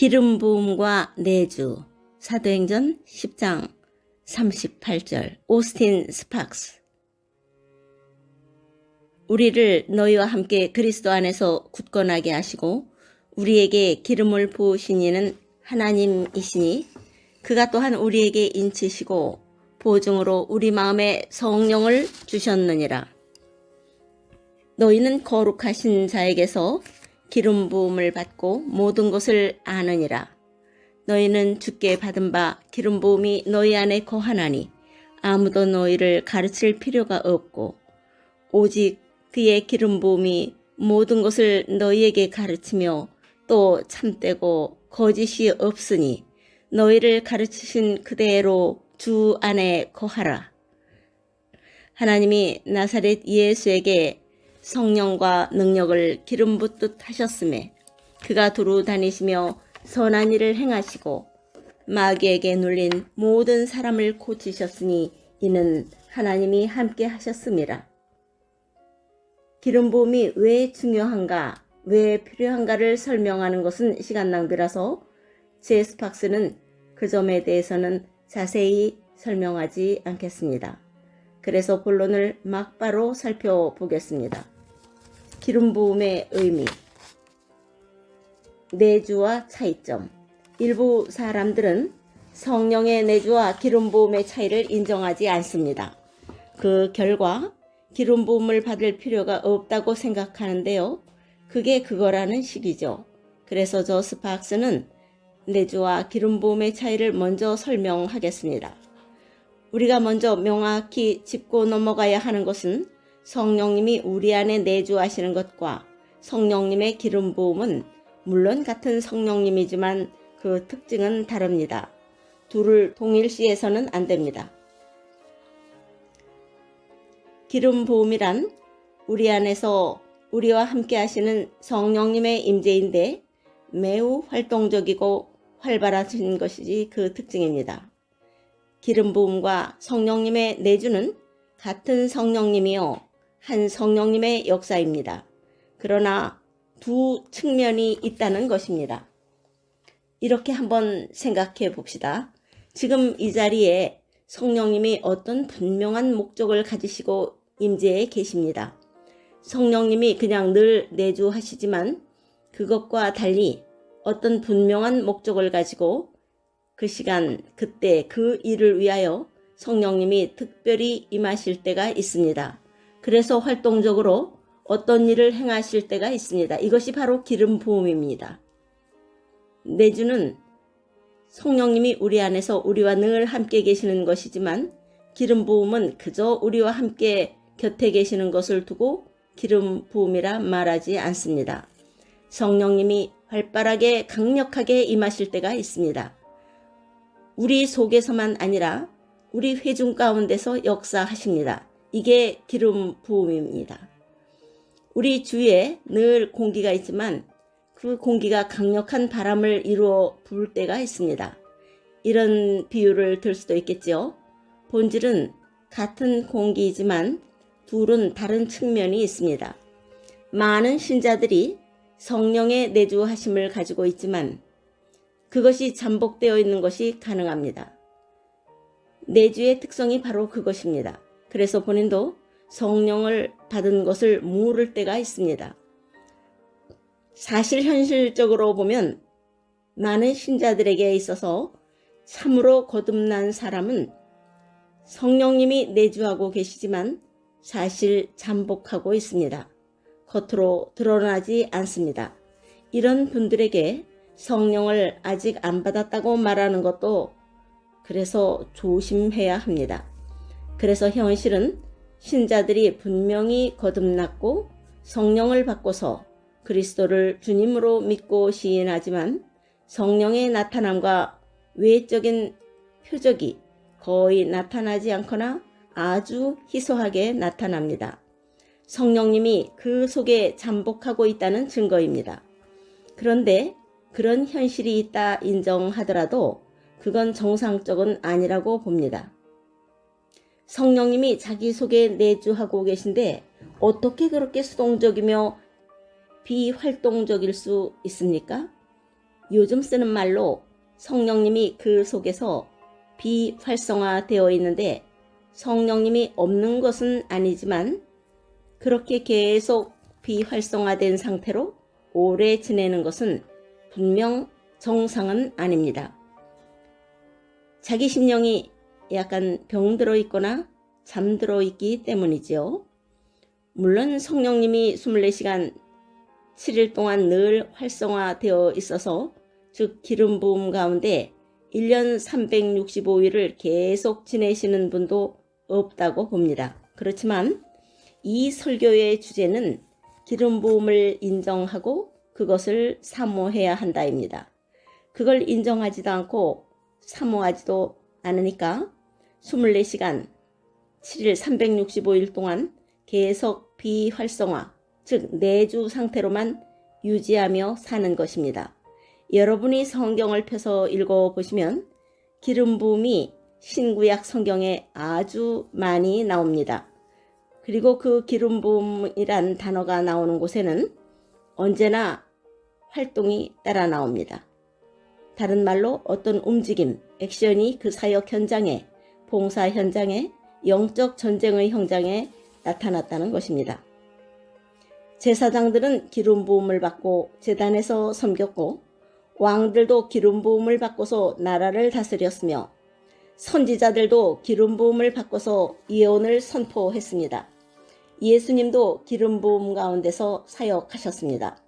기름 부음과 내주 사도행전 10장 38절 오스틴 스팍스. 우리를 너희와 함께 그리스도 안에서 굳건하게 하시고 우리에게 기름을 부으신 이는 하나님이시니 그가 또한 우리에게 인치시고 보증으로 우리 마음에 성령을 주셨느니라. 너희는 거룩하신 자에게서 기름 부음을 받고 모든 것을 아느니라. 너희는 주께 받은 바 기름 부음이 너희 안에 거하나니 아무도 너희를 가르칠 필요가 없고 오직 그의 기름 부음이 모든 것을 너희에게 가르치며 또 참되고 거짓이 없으니 너희를 가르치신 그대로 주 안에 거하라. 하나님이 나사렛 예수에게 성령과 능력을 기름 붓듯 하셨음에 그가 두루 다니시며 선한 일을 행하시고 마귀에게 눌린 모든 사람을 고치셨으니 이는 하나님이 함께 하셨음이라. 기름 부음이 왜 중요한가, 왜 필요한가를 설명하는 것은 시간 낭비라서 제 스팍스는 그 점에 대해서는 자세히 설명하지 않겠습니다. 그래서 본론을 막바로 살펴보겠습니다. 기름 부음의 의미, 내주와 차이점. 일부 사람들은 성령의 내주와 기름 부음의 차이를 인정하지 않습니다. 그 결과 기름 부음을 받을 필요가 없다고 생각하는데요. 그게 그거라는 식이죠. 그래서 저 스팍스는 내주와 기름 부음의 차이를 먼저 설명하겠습니다. 우리가 먼저 명확히 짚고 넘어가야 하는 것은 성령님이 우리 안에 내주하시는 것과 성령님의 기름 부음은 물론 같은 성령님이지만 그 특징은 다릅니다. 둘을 동일시해서는 안 됩니다. 기름 부음이란 우리 안에서 우리와 함께 하시는 성령님의 임재인데 매우 활동적이고 활발하신 것이 그 특징입니다. 기름 부음과 성령님의 내주는 같은 성령님이요 한 성령님의 역사입니다. 그러나 두 측면이 있다는 것입니다. 이렇게 한번 생각해 봅시다. 지금 이 자리에 성령님이 어떤 분명한 목적을 가지시고 임재해 계십니다. 성령님이 그냥 늘 내주하시지만 그것과 달리 어떤 분명한 목적을 가지고 그 시간, 그때 그 일을 위하여 성령님이 특별히 임하실 때가 있습니다. 그래서 활동적으로 어떤 일을 행하실 때가 있습니다. 이것이 바로 기름 부음입니다. 내주는 성령님이 우리 안에서 우리와 늘 함께 계시는 것이지만 기름 부음은 그저 우리와 함께 곁에 계시는 것을 두고 기름 부음이라 말하지 않습니다. 성령님이 활발하게 강력하게 임하실 때가 있습니다. 우리 속에서만 아니라 우리 회중 가운데서 역사하십니다. 이게 기름 부음입니다. 우리 주위에 늘 공기가 있지만 그 공기가 강력한 바람을 이루어 부을 때가 있습니다. 이런 비유를 들 수도 있겠죠. 본질은 같은 공기이지만 둘은 다른 측면이 있습니다. 많은 신자들이 성령의 내주하심을 가지고 있지만 그것이 잠복되어 있는 것이 가능합니다. 내주의 특성이 바로 그것입니다. 그래서 본인도 성령을 받은 것을 모를 때가 있습니다. 사실 현실적으로 보면 많은 신자들에게 있어서 참으로 거듭난 사람은 성령님이 내주하고 계시지만 사실 잠복하고 있습니다. 겉으로 드러나지 않습니다. 이런 분들에게 성령을 아직 안 받았다고 말하는 것도 그래서 조심해야 합니다. 그래서 현실은 신자들이 분명히 거듭났고 성령을 받고서 그리스도를 주님으로 믿고 시인하지만 성령의 나타남과 외적인 표적이 거의 나타나지 않거나 아주 희소하게 나타납니다. 성령님이 그 속에 잠복하고 있다는 증거입니다. 그런데 그런 현실이 있다 인정하더라도 그건 정상적은 아니라고 봅니다. 성령님이 자기 속에 내주하고 계신데 어떻게 그렇게 수동적이며 비활동적일 수 있습니까? 요즘 쓰는 말로 성령님이 그 속에서 비활성화되어 있는데 성령님이 없는 것은 아니지만 그렇게 계속 비활성화된 상태로 오래 지내는 것은 분명 정상은 아닙니다. 자기 심령이 약간 병들어 있거나 잠들어 있기 때문이지요. 물론 성령님이 24시간 7일 동안 늘 활성화되어 있어서 즉 기름 부음 가운데 1년 365일을 계속 지내시는 분도 없다고 봅니다. 그렇지만 이 설교의 주제는 기름 부음을 인정하고 그것을 사모해야 한다입니다. 그걸 인정하지도 않고 사모하지도 않으니까 24시간 7일 365일 동안 계속 비활성화, 즉 내주 상태로만 유지하며 사는 것입니다. 여러분이 성경을 펴서 읽어보시면 기름 부음이 신구약 성경에 아주 많이 나옵니다. 그리고 그 기름 부음이란 단어가 나오는 곳에는 언제나 활동이 따라 나옵니다. 다른 말로 어떤 움직임, 액션이 그 사역 현장에, 봉사 현장에, 영적 전쟁의 현장에 나타났다는 것입니다. 제사장들은 기름 부음을 받고 제단에서 섬겼고 왕들도 기름 부음을 받고서 나라를 다스렸으며 선지자들도 기름 부음을 받고서 예언을 선포했습니다. 예수님도 기름 부음 가운데서 사역하셨습니다.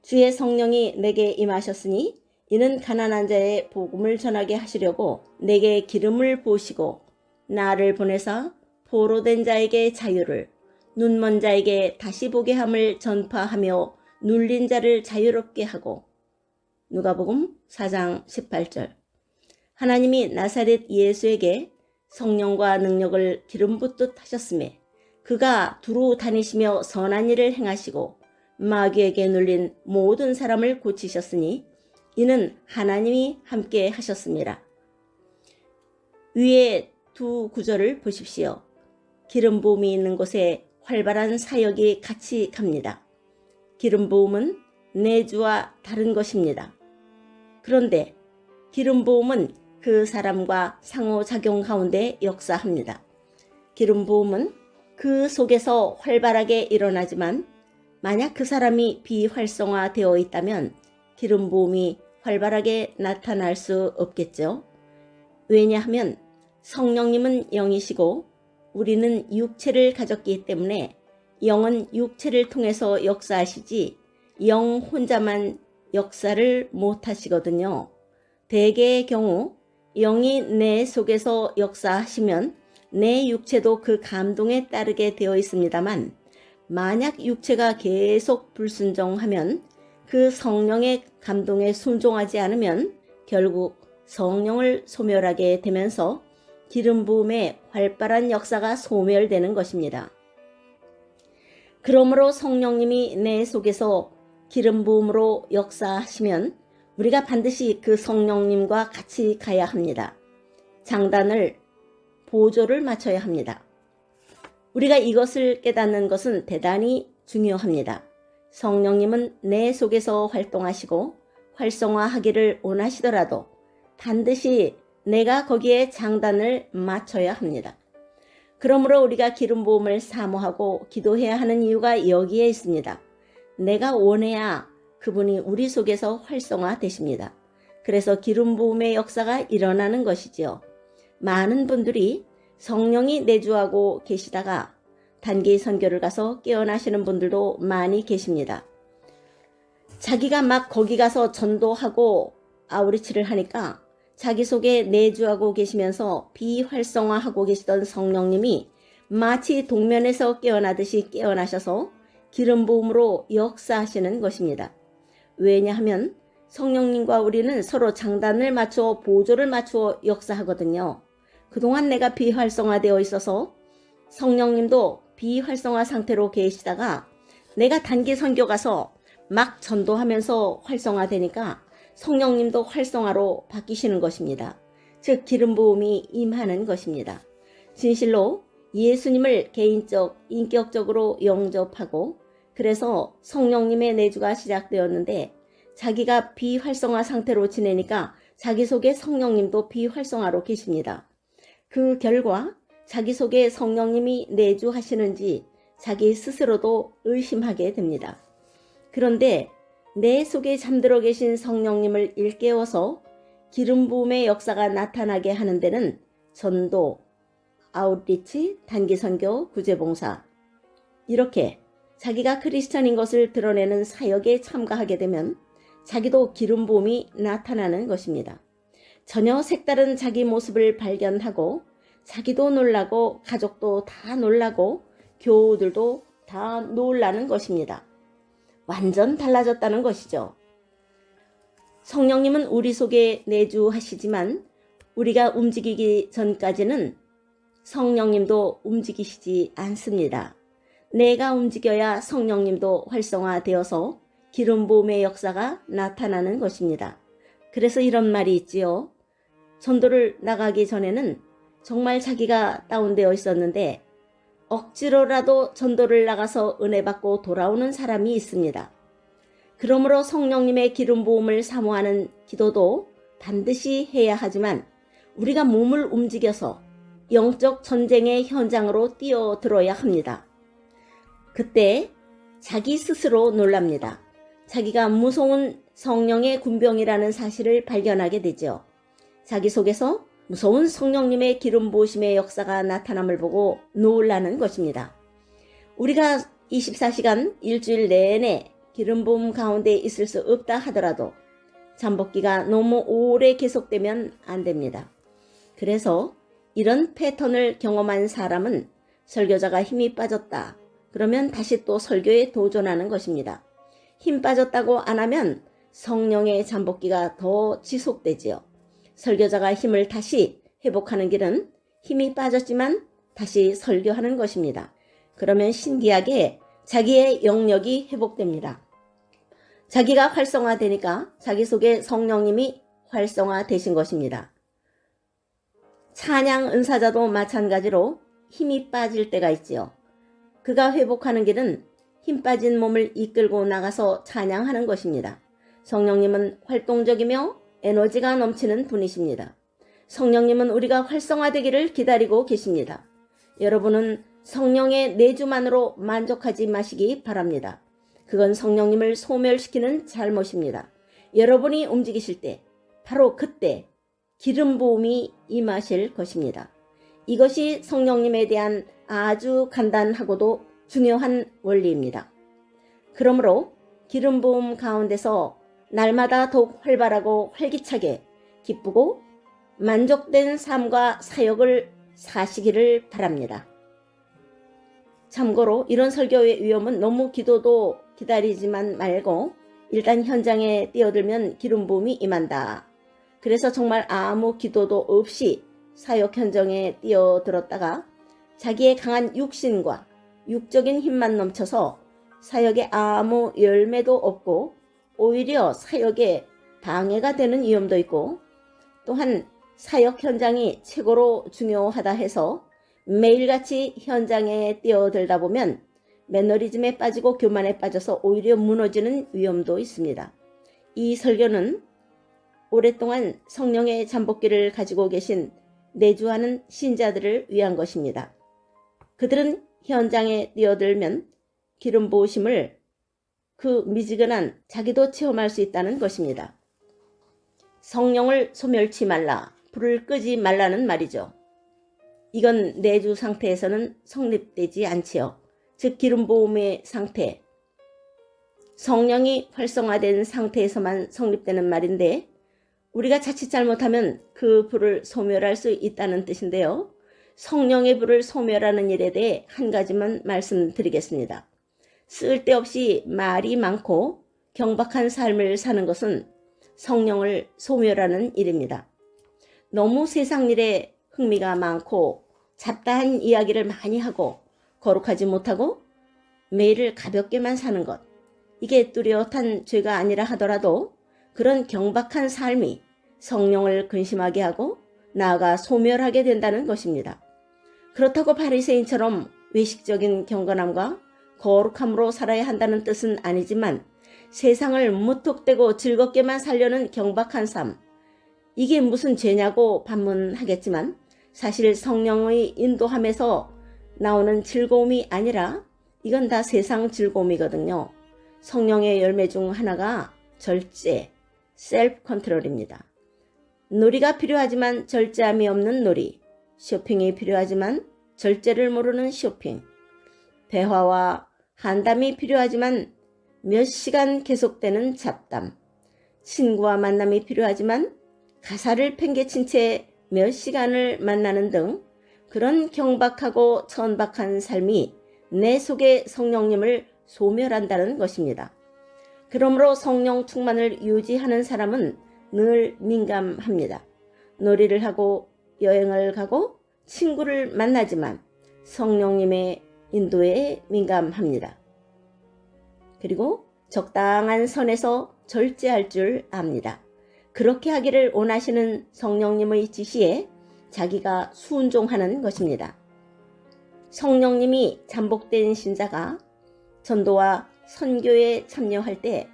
주의 성령이 내게 임하셨으니 이는 가난한 자의 복음을 전하게 하시려고 내게 기름을 부으시고 나를 보내사 포로된 자에게 자유를, 눈먼 자에게 다시 보게 함을 전파하며 눌린 자를 자유롭게 하고. 누가복음 4장 18절. 하나님이 나사렛 예수에게 성령과 능력을 기름 붓듯 하셨음에 그가 두루 다니시며 선한 일을 행하시고 마귀에게 눌린 모든 사람을 고치셨으니 이는 하나님이 함께 하셨습니다. 위에 두 구절을 보십시오. 기름 부음이 있는 곳에 활발한 사역이 같이 갑니다. 기름 부음은 내주와 다른 것입니다. 그런데 기름 부음은 그 사람과 상호작용 가운데 역사합니다. 기름 부음은 그 속에서 활발하게 일어나지만 만약 그 사람이 비활성화되어 있다면 기름 부음이 활발하게 나타날 수 없겠죠. 왜냐하면 성령님은 영이시고 우리는 육체를 가졌기 때문에 영은 육체를 통해서 역사하시지 영 혼자만 역사를 못하시거든요. 대개의 경우 영이 내 속에서 역사하시면 내 육체도 그 감동에 따르게 되어 있습니다만 만약 육체가 계속 불순종하면 그 성령의 감동에 순종하지 않으면 결국 성령을 소멸하게 되면서 기름 부음의 활발한 역사가 소멸되는 것입니다. 그러므로 성령님이 내 속에서 기름 부음으로 역사하시면 우리가 반드시 그 성령님과 같이 가야 합니다. 장단을, 보조를 맞춰야 합니다. 우리가 이것을 깨닫는 것은 대단히 중요합니다. 성령님은 내 속에서 활동하시고 활성화하기를 원하시더라도 반드시 내가 거기에 장단을 맞춰야 합니다. 그러므로 우리가 기름 부음을 사모하고 기도해야 하는 이유가 여기에 있습니다. 내가 원해야 그분이 우리 속에서 활성화되십니다. 그래서 기름 부음의 역사가 일어나는 것이지요. 많은 분들이 성령이 내주하고 계시다가 단기 선교를 가서 깨어나시는 분들도 많이 계십니다. 자기가 막 거기 가서 전도하고 아우리치를 하니까 자기 속에 내주하고 계시면서 비활성화하고 계시던 성령님이 마치 동면에서 깨어나듯이 깨어나셔서 기름 부음으로 역사하시는 것입니다. 왜냐하면 성령님과 우리는 서로 장단을 맞추어 보조를 맞추어 역사하거든요. 그동안 내가 비활성화되어 있어서 성령님도 비활성화 상태로 계시다가 내가 단기 선교 가서 막 전도하면서 활성화되니까 성령님도 활성화로 바뀌시는 것입니다. 즉 기름 부음이 임하는 것입니다. 진실로 예수님을 개인적, 인격적으로 영접하고 그래서 성령님의 내주가 시작되었는데 자기가 비활성화 상태로 지내니까 자기 속에 성령님도 비활성화로 계십니다. 그 결과 자기 속에 성령님이 내주하시는지 자기 스스로도 의심하게 됩니다. 그런데 내 속에 잠들어 계신 성령님을 일깨워서 기름 부음의 역사가 나타나게 하는 데는 전도, 아웃리치, 단기선교, 구제봉사 이렇게 자기가 크리스찬인 것을 드러내는 사역에 참가하게 되면 자기도 기름 부음이 나타나는 것입니다. 전혀 색다른 자기 모습을 발견하고 자기도 놀라고 가족도 다 놀라고 교우들도 다 놀라는 것입니다. 완전 달라졌다는 것이죠. 성령님은 우리 속에 내주하시지만 우리가 움직이기 전까지는 성령님도 움직이시지 않습니다. 내가 움직여야 성령님도 활성화되어서 기름 부음의 역사가 나타나는 것입니다. 그래서 이런 말이 있지요. 전도를 나가기 전에는 정말 자기가 다운되어 있었는데 억지로라도 전도를 나가서 은혜 받고 돌아오는 사람이 있습니다. 그러므로 성령님의 기름 부음을 사모하는 기도도 반드시 해야 하지만 우리가 몸을 움직여서 영적 전쟁의 현장으로 뛰어들어야 합니다. 그때 자기 스스로 놀랍니다. 자기가 무서운 성령의 군병이라는 사실을 발견하게 되죠. 자기 속에서 무서운 성령님의 기름 부으심의 역사가 나타남을 보고 놀라는 것입니다. 우리가 24시간 일주일 내내 기름 부음 가운데 있을 수 없다 하더라도 잠복기가 너무 오래 계속되면 안 됩니다. 그래서 이런 패턴을 경험한 사람은 설교자가 힘이 빠졌다. 그러면 다시 또 설교에 도전하는 것입니다. 힘 빠졌다고 안 하면 성령의 잠복기가 더 지속되지요. 설교자가 힘을 다시 회복하는 길은 힘이 빠졌지만 다시 설교하는 것입니다. 그러면 신기하게 자기의 영역이 회복됩니다. 자기가 활성화되니까 자기 속에 성령님이 활성화되신 것입니다. 찬양 은사자도 마찬가지로 힘이 빠질 때가 있지요. 그가 회복하는 길은 힘 빠진 몸을 이끌고 나가서 찬양하는 것입니다. 성령님은 활동적이며 에너지가 넘치는 분이십니다. 성령님은 우리가 활성화되기를 기다리고 계십니다. 여러분은 성령의 내주만으로 만족하지 마시기 바랍니다. 그건 성령님을 소멸시키는 잘못입니다. 여러분이 움직이실 때 바로 그때 기름 부음이 임하실 것입니다. 이것이 성령님에 대한 아주 간단하고도 중요한 원리입니다. 그러므로 기름 부음 가운데서 날마다 더욱 활발하고 활기차게 기쁘고 만족된 삶과 사역을 사시기를 바랍니다. 참고로 이런 설교의 위험은 너무 기도도 기다리지만 말고 일단 현장에 뛰어들면 기름 부음이 임한다. 그래서 정말 아무 기도도 없이 사역 현장에 뛰어들었다가 자기의 강한 육신과 육적인 힘만 넘쳐서 사역에 아무 열매도 없고 오히려 사역에 방해가 되는 위험도 있고 또한 사역 현장이 최고로 중요하다 해서 매일같이 현장에 뛰어들다 보면 매너리즘에 빠지고 교만에 빠져서 오히려 무너지는 위험도 있습니다. 이 설교는 오랫동안 성령의 잠복기를 가지고 계신 내주하는 신자들을 위한 것입니다. 그들은 현장에 뛰어들면 기름 부으심을 그 미지근한 자기도 체험할 수 있다는 것입니다. 성령을 소멸치 말라, 불을 끄지 말라는 말이죠. 이건 내주 상태에서는 성립되지 않지요. 즉 기름 부음의 상태, 성령이 활성화된 상태에서만 성립되는 말인데 우리가 자칫 잘못하면 그 불을 소멸할 수 있다는 뜻인데요. 성령의 불을 소멸하는 일에 대해 한 가지만 말씀드리겠습니다. 쓸데없이 말이 많고 경박한 삶을 사는 것은 성령을 소멸하는 일입니다. 너무 세상 일에 흥미가 많고 잡다한 이야기를 많이 하고 거룩하지 못하고 매일을 가볍게만 사는 것. 이게 뚜렷한 죄가 아니라 하더라도 그런 경박한 삶이 성령을 근심하게 하고 나아가 소멸하게 된다는 것입니다. 그렇다고 바리새인처럼 외식적인 경건함과 거룩함으로 살아야 한다는 뜻은 아니지만 세상을 무턱대고 즐겁게만 살려는 경박한 삶. 이게 무슨 죄냐고 반문하겠지만 사실 성령의 인도함에서 나오는 즐거움이 아니라 이건 다 세상 즐거움이거든요. 성령의 열매 중 하나가 절제, 셀프 컨트롤입니다. 놀이가 필요하지만 절제함이 없는 놀이, 쇼핑이 필요하지만 절제를 모르는 쇼핑, 대화와 한담이 필요하지만 몇 시간 계속되는 잡담, 친구와 만남이 필요하지만 가사를 팽개친 채 몇 시간을 만나는 등 그런 경박하고 천박한 삶이 내 속의 성령님을 소멸한다는 것입니다. 그러므로 성령 충만을 유지하는 사람은 늘 민감합니다. 놀이를 하고 여행을 가고 친구를 만나지만 성령님의 인도에 민감합니다. 그리고 적당한 선에서 절제할 줄 압니다. 그렇게 하기를 원하시는 성령님의 지시에 자기가 순종하는 것입니다. 성령님이 잠복된 신자가 전도와 선교에 참여할 때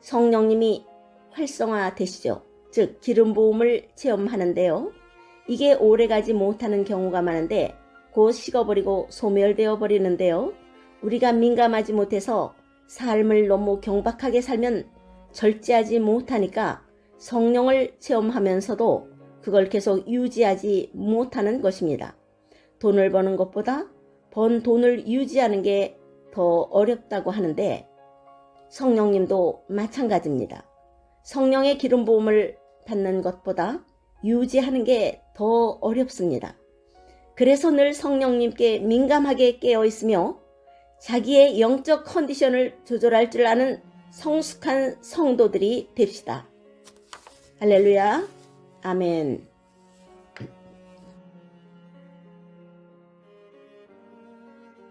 성령님이 활성화되시죠. 즉 기름 부음을 체험하는데요. 이게 오래가지 못하는 경우가 많은데 곧 식어버리고 소멸되어 버리는데요. 우리가 민감하지 못해서 삶을 너무 경박하게 살면 절제하지 못하니까 성령을 체험하면서도 그걸 계속 유지하지 못하는 것입니다. 돈을 버는 것보다 번 돈을 유지하는 게 더 어렵다고 하는데 성령님도 마찬가지입니다. 성령의 기름 부음을 받는 것보다 유지하는 게 더 어렵습니다. 그래서 늘 성령님께 민감하게 깨어 있으며 자기의 영적 컨디션을 조절할 줄 아는 성숙한 성도들이 됩시다. 할렐루야. 아멘.